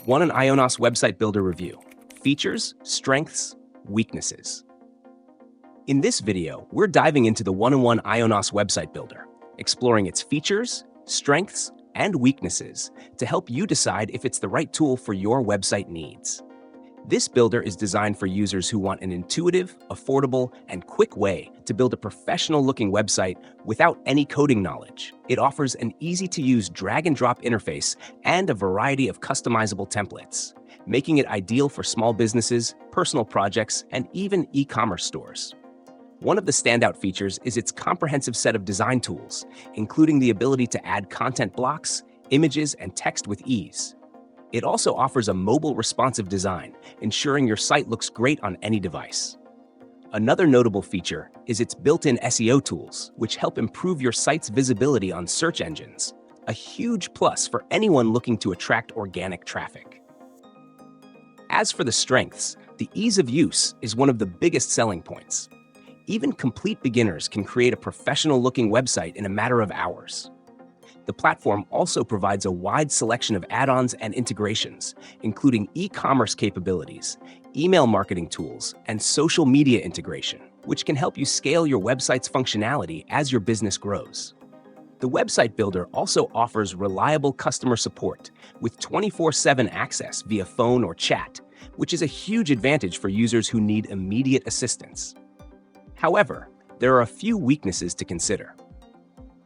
Want an IONOS website builder review? Features, strengths, weaknesses. In this video, we're diving into the one-on-one IONOS website builder, exploring its features, strengths, and weaknesses to help you decide if it's the right tool for your website needs. This builder is designed for users who want an intuitive, affordable, and quick way to build a professional-looking website without any coding knowledge. It offers an easy-to-use drag-and-drop interface and a variety of customizable templates, making it ideal for small businesses, personal projects, and even e-commerce stores. One of the standout features is its comprehensive set of design tools, including the ability to add content blocks, images, and text with ease. It also offers a mobile responsive design, ensuring your site looks great on any device. Another notable feature is its built-in SEO tools, which help improve your site's visibility on search engines, a huge plus for anyone looking to attract organic traffic. As for the strengths, the ease of use is one of the biggest selling points. Even complete beginners can create a professional-looking website in a matter of hours. The platform also provides a wide selection of add-ons and integrations, including e-commerce capabilities, email marketing tools, and social media integration, which can help you scale your website's functionality as your business grows. The website builder also offers reliable customer support with 24/7 access via phone or chat, which is a huge advantage for users who need immediate assistance. However, there are a few weaknesses to consider.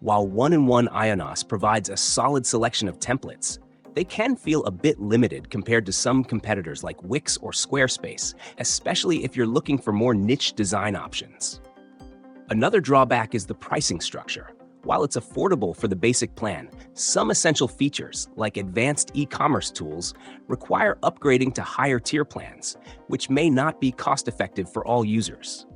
While one-in-one IONOS provides a solid selection of templates, they can feel a bit limited compared to some competitors like Wix or Squarespace, especially if you're looking for more niche design options. Another drawback is the pricing structure. While it's affordable for the basic plan, some essential features, like advanced e-commerce tools, require upgrading to higher tier plans, which may not be cost-effective for all users.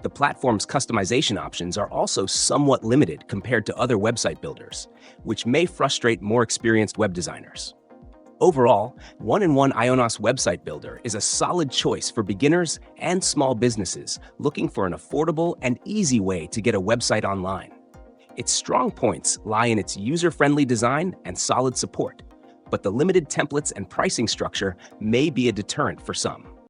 The platform's customization options are also somewhat limited compared to other website builders, which may frustrate more experienced web designers. Overall, one-in-one IONOS website builder is a solid choice for beginners and small businesses looking for an affordable and easy way to get a website online. Its strong points lie in its user-friendly design and solid support, but the limited templates and pricing structure may be a deterrent for some.